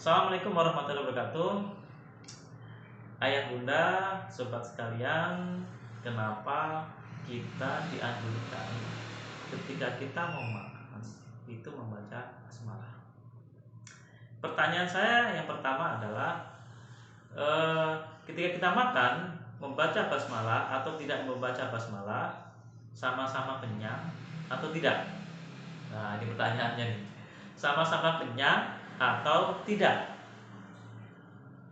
Assalamualaikum warahmatullahi wabarakatuh. Ayah bunda, sobat sekalian, kenapa kita dianjurkan ketika kita mau makan itu membaca basmalah? Pertanyaan saya yang pertama adalah ketika kita makan membaca basmalah atau tidak membaca basmalah sama-sama kenyang atau tidak? Nah, ini pertanyaannya nih. Sama-sama kenyang atau tidak?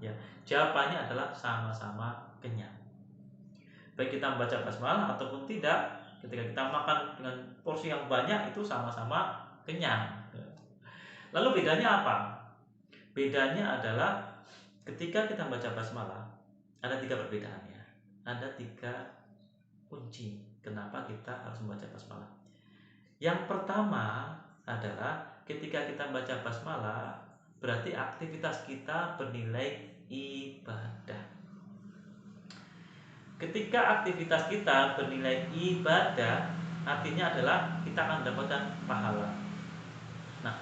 Ya, jawabannya adalah sama-sama kenyang. Baik kita membaca basmalah ataupun tidak, ketika kita makan dengan porsi yang banyak itu sama-sama kenyang. Lalu bedanya apa? Bedanya adalah ketika kita membaca basmalah ada 3 perbedaannya. Ada 3 kunci kenapa kita harus membaca basmalah. Yang pertama adalah ketika kita membaca basmalah berarti aktivitas kita bernilai ibadah. Ketika aktivitas kita bernilai ibadah, artinya adalah kita akan mendapatkan pahala. Nah,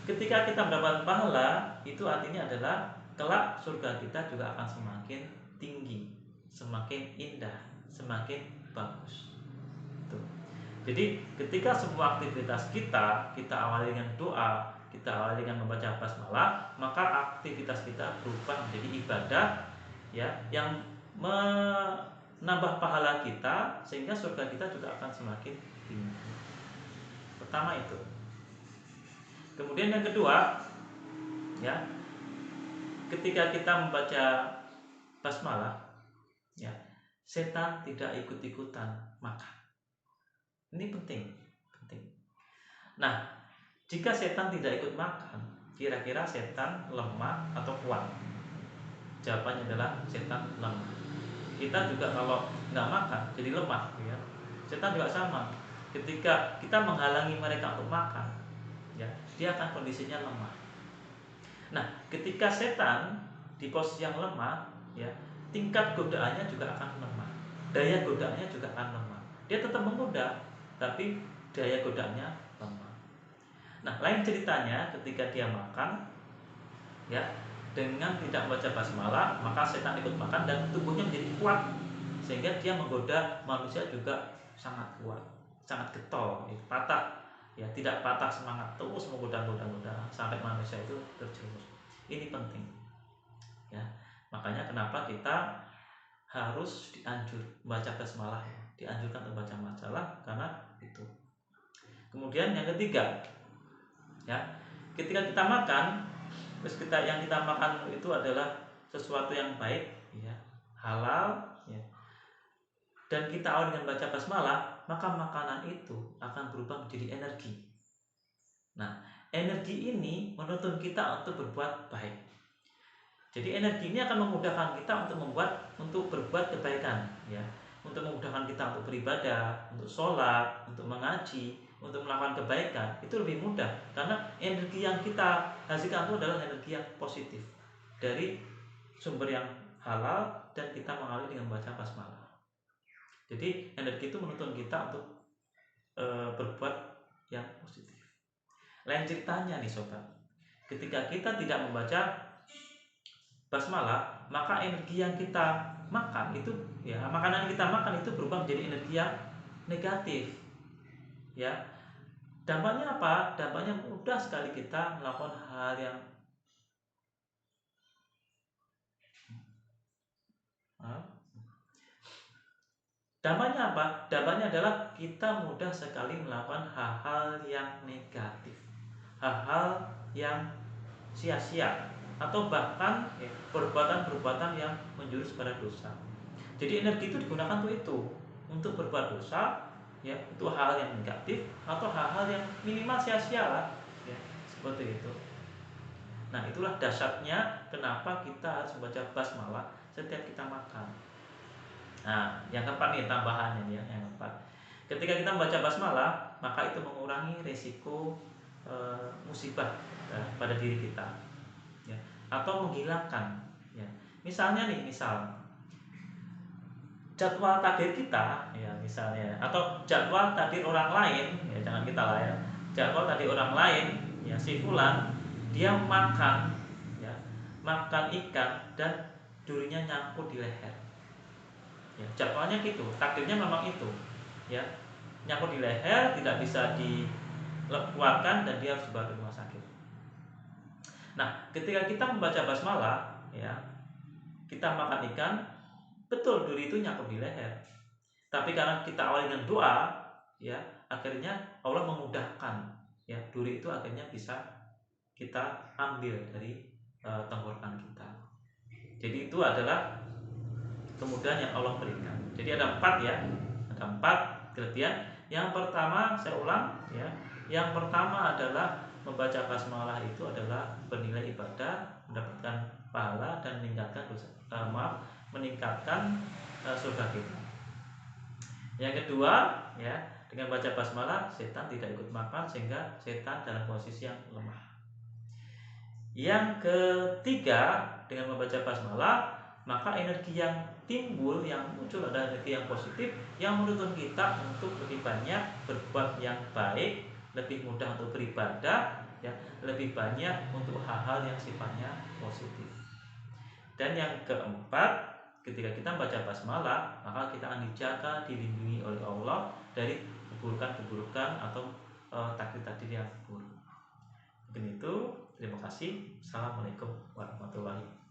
ketika kita mendapatkan pahala, itu artinya adalah kelak surga kita juga akan semakin tinggi, semakin indah, semakin bagus. Tuh. Jadi ketika semua aktivitas kita awali dengan doa, kita awali dengan membaca basmalah, maka aktivitas kita berubah menjadi ibadah, ya, yang menambah pahala kita sehingga surga kita juga akan semakin tinggi. Pertama itu. Kemudian yang kedua, ya, ketika kita membaca basmalah, ya, setan tidak ikut-ikutan makan. Ini penting. Nah, jika setan tidak ikut makan, kira-kira setan lemah atau kuat? Jawabannya adalah setan lemah. Kita juga kalau nggak makan jadi lemah, ya. Setan juga sama. Ketika kita menghalangi mereka untuk makan, ya, dia akan kondisinya lemah. Nah, ketika setan di posisi yang lemah, ya, tingkat godaannya juga akan lemah. Daya godaannya juga akan lemah. Dia tetap menggoda, tapi daya godaannya lemah. Nah, lain ceritanya ketika dia makan, ya, dengan tidak membaca basmalah, maka setan ikut makan dan tubuhnya menjadi kuat sehingga dia menggoda manusia juga sangat kuat, sangat getol, patah, ya, tidak patah semangat, terus menggoda sampai manusia itu terjerumus. Ini penting, ya. Makanya kenapa kita harus membaca basmalah, ya. Dianjurkan untuk membaca basmalah karena itu. Kemudian yang ketiga, ya, ketika kita makan, terus yang kita makan itu adalah sesuatu yang baik, ya, halal, ya, dan kita awal dengan baca basmalah, maka makanan itu akan berubah menjadi energi. Nah, energi ini menuntun kita untuk berbuat baik. Jadi energi ini akan memudahkan kita untuk berbuat kebaikan, ya, untuk memudahkan kita untuk beribadah, untuk sholat, untuk mengaji, untuk melakukan kebaikan. Itu lebih mudah karena energi yang kita hasilkan itu adalah energi yang positif dari sumber yang halal dan kita mengawali dengan baca basmalah. Jadi energi itu menuntun kita untuk berbuat yang positif. Lain ceritanya nih sobat, ketika kita tidak membaca basmalah, maka energi yang kita makan itu, ya, makanan yang kita makan itu berubah menjadi energi yang negatif, ya. Dampaknya apa? Dampaknya mudah sekali kita melakukan hal yang dampaknya apa? Dampaknya adalah kita mudah sekali melakukan hal-hal yang negatif, hal-hal yang sia-sia, atau bahkan, ya, perbuatan-perbuatan yang menjurus pada dosa. Jadi energi itu digunakan untuk berbuat dosa, ya, itu hal yang negatif atau hal-hal yang minimal sia-sia lah, ya, seperti itu. Nah, itulah dasarnya kenapa kita harus membaca basmalah setiap kita makan. Nah, yang keempat nih tambahannya, ya, yang keempat. Ketika kita membaca basmalah, maka itu mengurangi resiko musibah pada diri kita, ya, atau menghilangkan, ya. Misalnya jadwal takdir kita, ya, misalnya, atau jadwal takdir orang lain, ya, jangan kita lah, ya. Jadwal takdir orang lain, ya, si fulan dia makan makan ikan dan durinya nyangkut di leher. Ya, jadwalnya gitu, takdirnya memang itu. Ya, nyangkut di leher, tidak bisa dikeluarkan dan dia harus dibawa ke rumah sakit. Nah, ketika kita membaca basmalah, ya, kita makan ikan, betul duri itu nyangkut di leher. Tapi karena kita awali dengan doa, ya, akhirnya Allah memudahkan, ya, duri itu akhirnya bisa kita ambil dari tenggorokan kita. Jadi itu adalah kemudahan yang Allah berikan. Jadi ada 4, ya, ada 4 kelebihan. Yang pertama, saya ulang, ya, yang pertama adalah membaca basmalah itu adalah bernilai ibadah, mendapatkan pahala dan meningkatkan meningkatkan surga kita. Yang kedua, ya, dengan baca basmalah setan tidak ikut makan sehingga setan dalam posisi yang lemah. Yang ketiga, dengan membaca basmalah maka energi yang timbul, yang muncul adalah energi yang positif yang menuntun kita untuk lebih banyak berbuat yang baik, lebih mudah untuk beribadah, ya, lebih banyak untuk hal-hal yang sifatnya positif. Dan yang keempat, ketika kita membaca basmalah maka kita akan dijaga, dilindungi oleh Allah dari keburukan-keburukan atau takdir-takdir yang buruk. Mungkin itu. Terima kasih. Assalamualaikum warahmatullahi wabarakatuh.